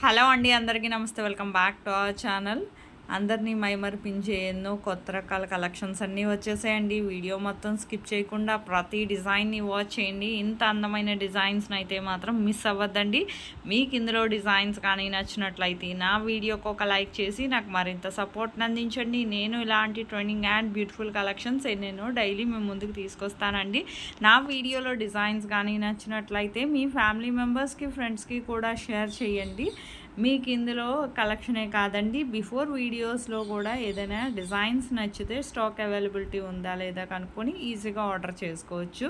Hello అండి, అందరికీ నమస్తే. Welcome back to our channel. అందరినీ మైమరిపించే ఎన్నో కొత్త రకాల కలెక్షన్స్ అన్నీ వచ్చేసాయండి. వీడియో మొత్తం స్కిప్ చేయకుండా ప్రతి డిజైన్ని వాచ్ చేయండి. ఇంత అందమైన డిజైన్స్ని అయితే మాత్రం మిస్ అవ్వద్దండి. మీకు ఇందులో డిజైన్స్ కానీ నచ్చినట్లయితే నా వీడియోకి ఒక లైక్ చేసి నాకు మరింత సపోర్ట్ని అందించండి. నేను ఇలాంటి ట్రెండింగ్ అండ్ బ్యూటిఫుల్ కలెక్షన్స్ ఎన్నెన్నో డైలీ మేము ముందుకు తీసుకొస్తానండి. నా వీడియోలో డిజైన్స్ కానీ నచ్చినట్లయితే మీ ఫ్యామిలీ మెంబర్స్కి, ఫ్రెండ్స్కి కూడా షేర్ చేయండి. మీకు ఇందులో కలెక్షనే కాదండి, బిఫోర్ వీడియోస్లో కూడా ఏదైనా డిజైన్స్ నచ్చితే స్టాక్ అవైలబిలిటీ ఉందా లేదా కనుక్కొని ఈజీగా ఆర్డర్ చేసుకోవచ్చు.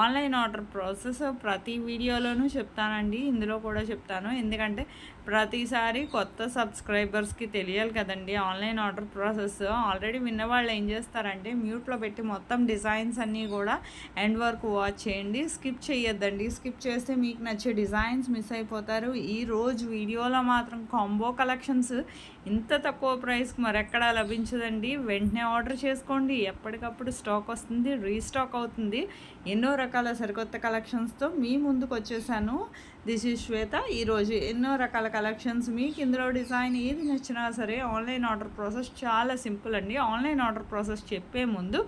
ఆన్లైన్ ఆర్డర్ ప్రాసెస్ ప్రతి వీడియోలోనూ చెప్తానండి, ఇందులో కూడా చెప్తాను. ఎందుకంటే ప్రతిసారి కొత్త సబ్స్క్రైబర్స్కి తెలియాలి కదండి ఆన్లైన్ ఆర్డర్ ప్రాసెస్. ఆల్రెడీ విన్న వాళ్ళు ఏం చేస్తారంటే మ్యూట్లో పెట్టి మొత్తం డిజైన్స్ అన్నీ కూడా ఎండ్ వరకు వాచ్ చేయండి, స్కిప్ చేయొద్దండి. స్కిప్ చేస్తే మీకు నచ్చే డిజైన్స్ మిస్ అయిపోతారు. ఈరోజు వీడియోలో మాత్రం కాంబో కలెక్షన్స్ ఇంత తక్కువ ప్రైస్కి మరెక్కడా లభించదండి. వెంటనే ఆర్డర్ చేసుకోండి, ఎప్పటికప్పుడు స్టాక్ వస్తుంది, రీస్టాక్ అవుతుంది. ఎన్నో రకాల సరికొత్త కలెక్షన్స్తో మీ ముందుకు వచ్చేసాను. దిస్ ఈజ్ శ్వేత. ఈరోజు ఎన్నో రకాల కలెక్షన్స్, మీకు ఇందులో డిజైన్ ఏది నచ్చినా సరే ఆన్లైన్ ఆర్డర్ ప్రాసెస్ చాలా సింపుల్ అండి. ఆన్లైన్ ఆర్డర్ ప్రాసెస్ చెప్పే ముందు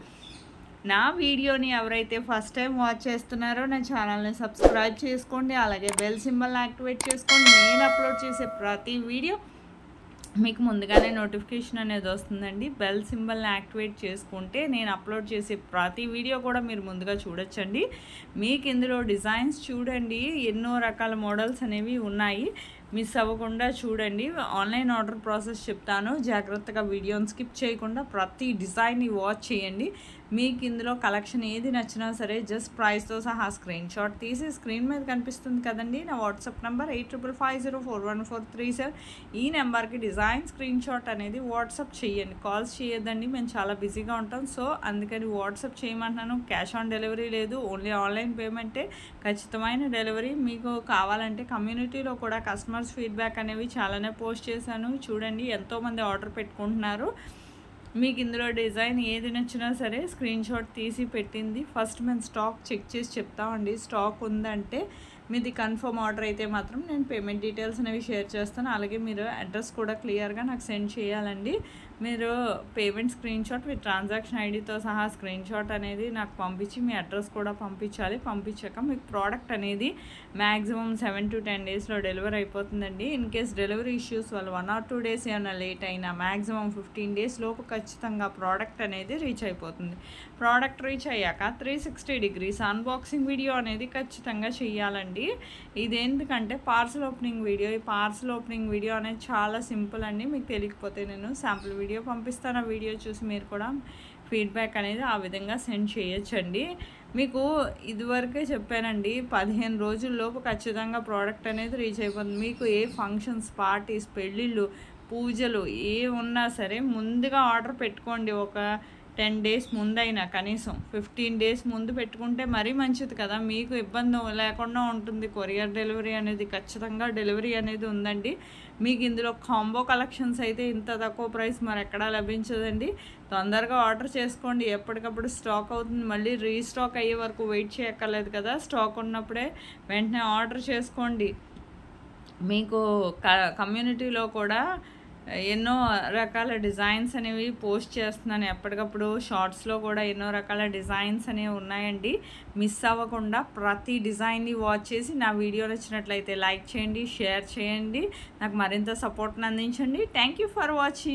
నా వీడియోని ఎవరైతే ఫస్ట్ టైం వాచ్ చేస్తున్నారో నా ఛానల్ని సబ్స్క్రైబ్ చేసుకోండి, అలాగే బెల్ సింబల్ని యాక్టివేట్ చేసుకోండి. నేను అప్లోడ్ చేసే ప్రతి వీడియో మీకు ముందుగానే నోటిఫికేషన్ అనేది వస్తుందండి. బెల్ సింబల్ని యాక్టివేట్ చేసుకుంటే నేను అప్లోడ్ చేసే ప్రతి వీడియో కూడా మీరు ముందుగా చూడొచ్చండి. మీకు ఇందులో డిజైన్స్ చూడండి, ఎన్నో రకాల మోడల్స్ అనేవి ఉన్నాయి, మిస్ అవ్వకుండా చూడండి. ఆన్లైన్ ఆర్డర్ ప్రాసెస్ చెప్తాను, జాగ్రత్తగా వీడియోని స్కిప్ చేయకుండా ప్రతి డిజైన్ని వాచ్ చేయండి. మీకు ఇందులో కలెక్షన్ ఏది నచ్చినా సరే జస్ట్ ప్రైస్తో సహా స్క్రీన్ షాట్ తీసి స్క్రీన్ మీద కనిపిస్తుంది కదండి నా వాట్సాప్ నెంబర్ 8555041437. ఈ నెంబర్కి డిజైన్ స్క్రీన్ షాట్ అనేది వాట్సాప్ చేయండి, కాల్స్ చేయొద్దండి, మేము చాలా బిజీగా ఉంటాం. సో అందుకని వాట్సాప్ చేయమంటున్నాను. క్యాష్ ఆన్ డెలివరీ లేదు, ఓన్లీ ఆన్లైన్ పేమెంటే, ఖచ్చితమైన డెలివరీ. మీకు కావాలంటే కమ్యూనిటీలో కూడా కస్టమర్స్ ఫీడ్బ్యాక్ అనేవి చాలానే పోస్ట్ చేశాను, చూడండి ఎంతోమంది ఆర్డర్ పెట్టుకుంటున్నారు. మీకు ఇందులో డిజైన్ ఏది నచ్చినా సరే స్క్రీన్ షాట్ తీసి పెట్టింది ఫస్ట్ మేము స్టాక్ చెక్ చేసి చెప్తామండి. స్టాక్ ఉందంటే మీది కన్ఫర్మ్ ఆర్డర్ అయితే మాత్రం నేను పేమెంట్ డీటెయిల్స్ అనేవి షేర్ చేస్తాను. అలాగే మీరు అడ్రస్ కూడా క్లియర్గా నాకు సెండ్ చేయాలండి. మీరు payment screen shot with transaction ఐడితో సహా స్క్రీన్ షాట్ అనేది నాకు పంపించి మీ అడ్రస్ కూడా పంపించాలి. పంపించాక మీకు ప్రోడక్ట్ అనేది మ్యాక్సిమం 7 to 10 డేస్లో డెలివరీ అయిపోతుందండి. ఇన్ కేస్ డెలివరీ ఇష్యూస్ వల్ల 1 or 2 డేస్ ఏమైనా లేట్ అయినా మ్యాక్సిమం 15 డేస్ లోపు ఖచ్చితంగా ప్రోడక్ట్ అనేది రీచ్ అయిపోతుంది. ప్రోడక్ట్ రీచ్ అయ్యాక 360 degrees అన్బాక్సింగ్ వీడియో అనేది ఖచ్చితంగా చేయాలండి. ఇదేందుకంటే పార్సల్ ఓపెనింగ్ వీడియో, ఈ పార్సల్ ఓపెనింగ్ వీడియో అనేది చాలా సింపుల్ అండి. మీకు తెలియకపోతే నేను శాంపుల్ వీడియో పంపిస్తాను, ఆ వీడియో చూసి మీరు కూడా ఫీడ్బ్యాక్ అనేది ఆ విధంగా సెండ్ చేయొచ్చండి. మీకు ఇదివరకే చెప్పానండి, 15 రోజుల్లోపు ఖచ్చితంగా ప్రోడక్ట్ అనేది రీచ్ అయిపోతుంది. మీకు ఏ ఫంక్షన్స్, పార్టీస్, పెళ్ళిళ్ళు, పూజలు ఏ ఉన్నా సరే ముందుగా ఆర్డర్ పెట్టుకోండి. ఒక 10 డేస్ ముందైనా, కనీసం 15 డేస్ ముందు పెట్టుకుంటే మరీ మంచిది కదా, మీకు ఇబ్బంది లేకుండా ఉంటుంది. కొరియర్ డెలివరీ అనేది ఖచ్చితంగా డెలివరీ అనేది ఉందండి. మీకు ఇందులో కాంబో కలెక్షన్స్ అయితే ఇంత తక్కువ ప్రైస్ మరి ఎక్కడా లభించదండి. తొందరగా ఆర్డర్ చేసుకోండి, ఎప్పటికప్పుడు స్టాక్ అవుతుంది. మళ్ళీ రీస్టాక్ అయ్యే వరకు వెయిట్ చేయక్కర్లేదు కదా, స్టాక్ ఉన్నప్పుడే వెంటనే ఆర్డర్ చేసుకోండి. మీకు కమ్యూనిటీలో కూడా ఎన్నో రకాల డిజైన్స్ అనేవి పోస్ట్ చేస్తున్నాను ఎప్పటికప్పుడు. షార్ట్స్లో కూడా ఎన్నో రకాల డిజైన్స్ అనేవి ఉన్నాయండి. మిస్ అవ్వకుండా ప్రతి డిజైన్ని వాచ్ చేసి నా వీడియో నచ్చినట్లయితే లైక్ చేయండి, షేర్ చేయండి, నాకు మరింత సపోర్ట్ని అందించండి. Thank you for watching.